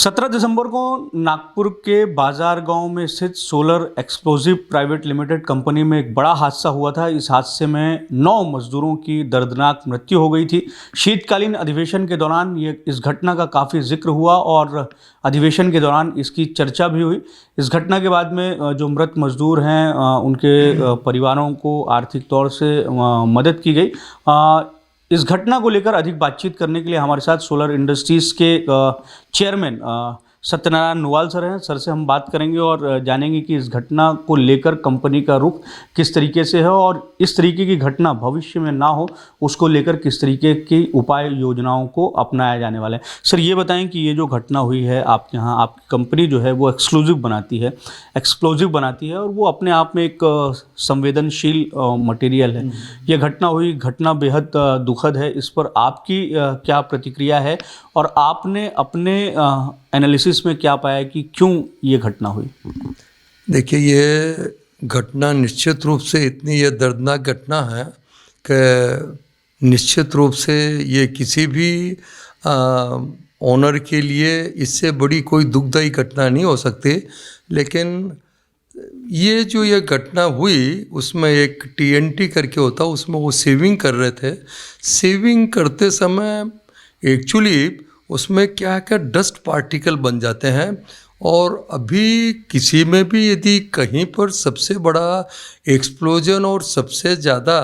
17 दिसंबर को नागपुर के बाजार गांव में स्थित solar explosive private limited company में एक बड़ा हादसा हुआ था। इस हादसे में 9 मजदूरों की दर्दनाक मृत्यु हो गई थी। शीतकालीन अधिवेशन के दौरान इस घटना का काफ़ी जिक्र हुआ और अधिवेशन के दौरान इसकी चर्चा भी हुई। इस घटना के बाद में जो मृत मजदूर हैं उनके परिवारों को आर्थिक तौर से मदद की गई। इस घटना को लेकर अधिक बातचीत करने के लिए हमारे साथ सोलर इंडस्ट्रीज़ के चेयरमैन सत्यनारायण नुवाल सर हैं। सर से हम बात करेंगे और जानेंगे कि इस घटना को लेकर कंपनी का रुख किस तरीके से है और इस तरीके की घटना भविष्य में ना हो उसको लेकर किस तरीके की उपाय योजनाओं को अपनाया जाने वाला है। सर ये बताएं कि ये जो घटना हुई है आप यहाँ आपकी कंपनी जो है वो एक्सप्लोजिव बनाती है और वो अपने आप में एक संवेदनशील मटेरियल है। ये घटना हुई, घटना बेहद दुखद है। इस पर आपकी क्या प्रतिक्रिया है और आपने अपने एनालिसिस में क्या पाया कि क्यों ये घटना हुई? देखिए, ये घटना निश्चित रूप से इतनी ये दर्दनाक घटना है कि निश्चित रूप से ये किसी भी ओनर के लिए इससे बड़ी कोई दुखदायी घटना नहीं हो सकती। लेकिन ये घटना हुई उसमें एक TNT करके होता, उसमें वो सेविंग कर रहे थे। सेविंग करते समय एक्चुअली उसमें क्या डस्ट पार्टिकल बन जाते हैं और अभी किसी में भी यदि कहीं पर सबसे बड़ा एक्सप्लोजन और सबसे ज़्यादा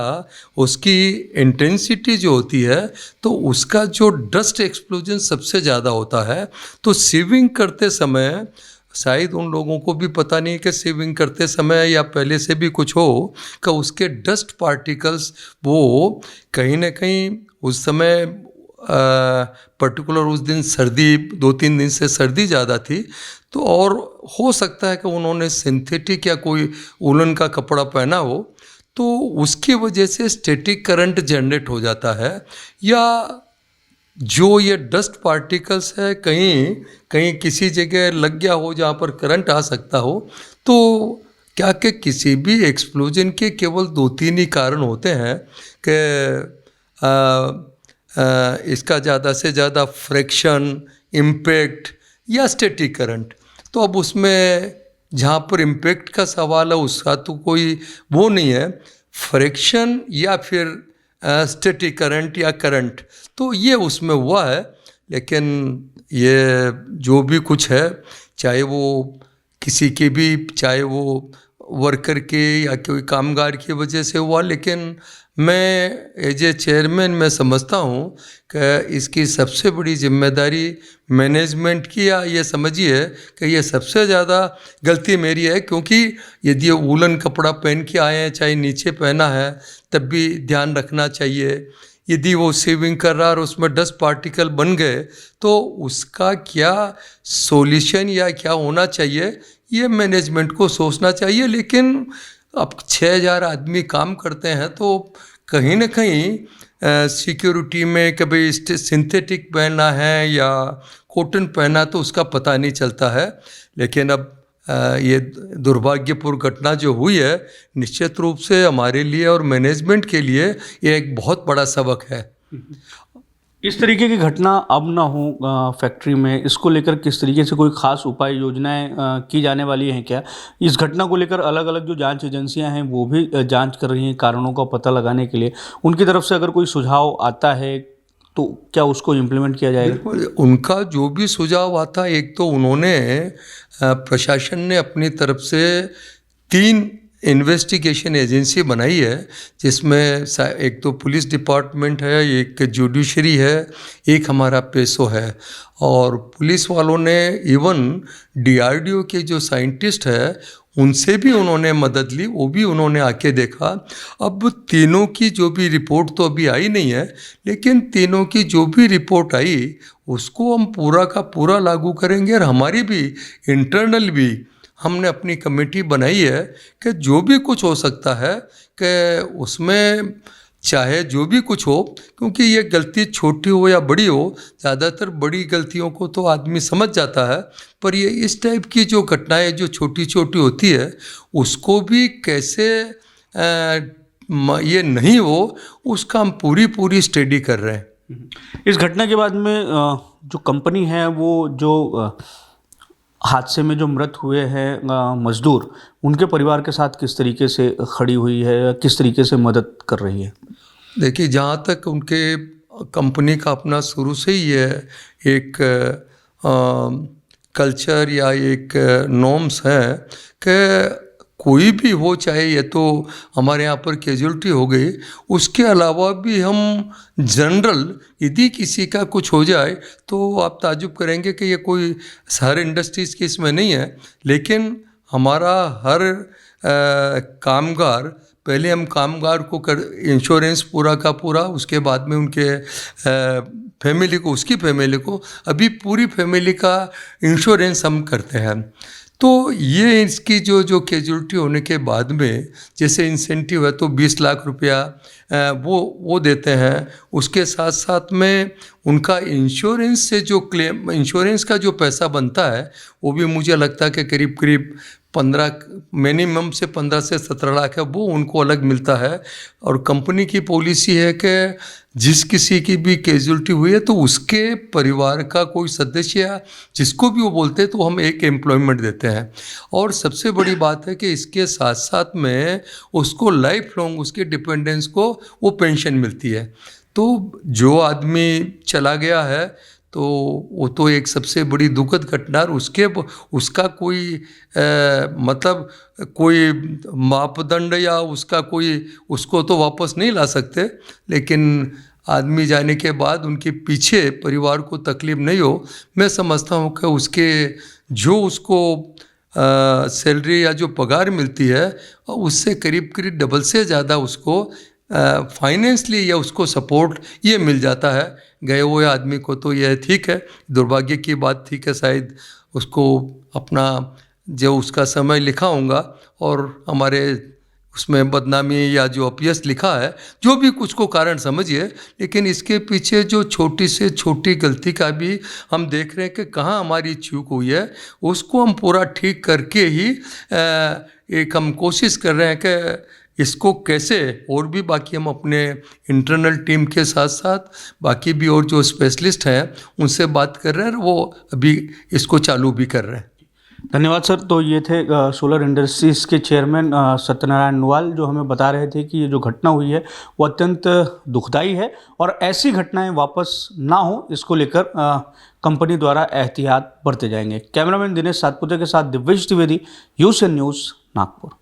उसकी इंटेंसिटी जो होती है तो उसका जो डस्ट एक्सप्लोजन सबसे ज़्यादा होता है। तो सेविंग करते समय शायद उन लोगों को भी पता नहीं कि सेविंग करते समय या पहले से भी कुछ हो कि उसके डस्ट पार्टिकल्स वो कहीं ना कहीं उस समय पर्टिकुलर उस दिन सर्दी 2-3 दिन से सर्दी ज़्यादा थी तो और हो सकता है कि उन्होंने सिंथेटिक या कोई वूलन का कपड़ा पहना हो तो उसकी वजह से स्टैटिक करंट जनरेट हो जाता है। या जो ये डस्ट पार्टिकल्स है कहीं किसी जगह लग गया हो जहाँ पर करंट आ सकता हो। तो क्या कि किसी भी एक्सप्लोजन के केवल 2-3 ही कारण होते हैं कि इसका ज़्यादा से ज़्यादा फ्रैक्शन, इम्पैक्ट या स्टैटिक करंट। तो अब उसमें जहाँ पर इम्पैक्ट का सवाल है उसका तो कोई वो नहीं है, फ्रैक्शन या फिर स्टैटिक करंट या करंट तो ये उसमें हुआ है। लेकिन ये जो भी कुछ है चाहे वो किसी के भी, चाहे वो वर्कर के या कोई कामगार की वजह से हुआ, लेकिन मैं एज ए चेयरमैन मैं समझता हूँ कि इसकी सबसे बड़ी जिम्मेदारी मैनेजमेंट की, या ये समझिए कि ये सबसे ज़्यादा गलती मेरी है। क्योंकि यदि ये वूलन कपड़ा पहन के आए हैं चाहे नीचे पहना है तब भी ध्यान रखना चाहिए। यदि वो सेविंग कर रहा और उसमें डस्ट पार्टिकल बन गए तो उसका क्या सॉल्यूशन या क्या होना चाहिए ये मैनेजमेंट को सोचना चाहिए। लेकिन अब 6000 आदमी काम करते हैं तो कहीं ना कहीं सिक्योरिटी में कभी सिंथेटिक पहनना है या कॉटन पहना तो उसका पता नहीं चलता है। लेकिन अब ये दुर्भाग्यपूर्ण घटना जो हुई है निश्चित रूप से हमारे लिए और मैनेजमेंट के लिए ये एक बहुत बड़ा सबक है। इस तरीके की घटना अब ना हो फैक्ट्री में, इसको लेकर किस तरीके से कोई खास उपाय योजनाएं की जाने वाली हैं क्या? इस घटना को लेकर अलग अलग जो जांच एजेंसियां हैं वो भी जांच कर रही हैं कारणों का पता लगाने के लिए। उनकी तरफ से अगर कोई सुझाव आता है तो क्या उसको इम्प्लीमेंट किया जाएगा? उनका जो भी सुझाव आता है, एक तो उन्होंने प्रशासन ने अपनी तरफ से 3 इन्वेस्टिगेशन एजेंसी बनाई है जिसमें एक तो पुलिस डिपार्टमेंट है, एक जुडिशरी है, एक हमारा पेसो है। और पुलिस वालों ने इवन DRDO के जो साइंटिस्ट है उनसे भी उन्होंने मदद ली, वो भी उन्होंने आके देखा। अब तीनों की जो भी रिपोर्ट तो अभी आई नहीं है, लेकिन तीनों की जो भी रिपोर्ट आई उसको हम पूरा का पूरा लागू करेंगे। और हमारी भी इंटरनल भी हमने अपनी कमेटी बनाई है कि जो भी कुछ हो सकता है कि उसमें चाहे जो भी कुछ हो, क्योंकि ये गलती छोटी हो या बड़ी हो, ज़्यादातर बड़ी गलतियों को तो आदमी समझ जाता है, पर ये इस टाइप की जो घटनाएं जो छोटी छोटी होती है उसको भी कैसे ये नहीं हो उसका हम पूरी स्टडी कर रहे हैं। इस घटना के बाद में जो कंपनी है वो जो हादसे में जो मृत हुए हैं मजदूर, उनके परिवार के साथ किस तरीके से खड़ी हुई है, किस तरीके से मदद कर रही है? देखिए, जहाँ तक उनके कंपनी का अपना शुरू से ही है एक कल्चर या एक नॉर्म्स है कि कोई भी हो, चाहे ये तो हमारे यहाँ पर कैजुअलिटी हो गई, उसके अलावा भी हम जनरल यदि किसी का कुछ हो जाए तो आप ताजुब करेंगे कि ये कोई हर इंडस्ट्रीज़ की इसमें नहीं है, लेकिन हमारा हर कामगार, पहले हम कामगार को इंश्योरेंस पूरा का पूरा, उसके बाद में उनके फैमिली को, उसकी फैमिली को, अभी पूरी फैमिली का इंश्योरेंस हम करते हैं। तो ये इसकी जो कैजुअलिटी होने के बाद में जैसे इंसेंटिव है तो 20 लाख रुपया वो देते हैं। उसके साथ साथ में उनका इंश्योरेंस से जो क्लेम, इंश्योरेंस का जो पैसा बनता है वो भी मुझे लगता है कि करीब करीब 15 मिनिमम से 15 से 17 लाख है, वो उनको अलग मिलता है। और कंपनी की पॉलिसी है कि जिस किसी की भी कैजुअलिटी हुई है तो उसके परिवार का कोई सदस्य या जिसको भी वो बोलते हैं तो हम एक एम्प्लॉयमेंट देते हैं। और सबसे बड़ी बात है कि इसके साथ साथ में उसको लाइफ लॉन्ग उसके डिपेंडेंस को वो पेंशन मिलती है। तो जो आदमी चला गया है तो वो तो एक सबसे बड़ी दुखद घटना, और उसका कोई मतलब कोई मापदंड या उसका कोई, उसको तो वापस नहीं ला सकते, लेकिन आदमी जाने के बाद उनके पीछे परिवार को तकलीफ नहीं हो, मैं समझता हूँ कि उसके जो उसको सैलरी या जो पगार मिलती है उससे करीब करीब डबल से ज़्यादा उसको फाइनेंशली या उसको सपोर्ट ये मिल जाता है। गए हुए आदमी को तो यह ठीक है, दुर्भाग्य की बात थी कि शायद उसको अपना जो उसका समय लिखा होगा और हमारे उसमें बदनामी या जो अपयश लिखा है, जो भी कुछ को कारण समझिए, लेकिन इसके पीछे जो छोटी से छोटी गलती का भी हम देख रहे हैं कि कहाँ हमारी चूक हुई है, उसको हम पूरा ठीक करके ही एक हम कोशिश कर रहे हैं कि इसको कैसे और भी बाकी हम अपने इंटरनल टीम के साथ साथ बाकी भी और जो स्पेशलिस्ट हैं उनसे बात कर रहे हैं, वो अभी इसको चालू भी कर रहे हैं। धन्यवाद सर। तो ये थे सोलर इंडस्ट्रीज़ के चेयरमैन सत्यनारायण नुआल, जो हमें बता रहे थे कि ये जो घटना हुई है वो अत्यंत दुखदाई है और ऐसी घटनाएं वापस ना हो, इसको लेकर कंपनी द्वारा एहतियात बरते जाएंगे। कैमरामैन दिनेश सातपुते के साथ दिव्येश द्विवेदी, यूएसएन न्यूज़, नागपुर।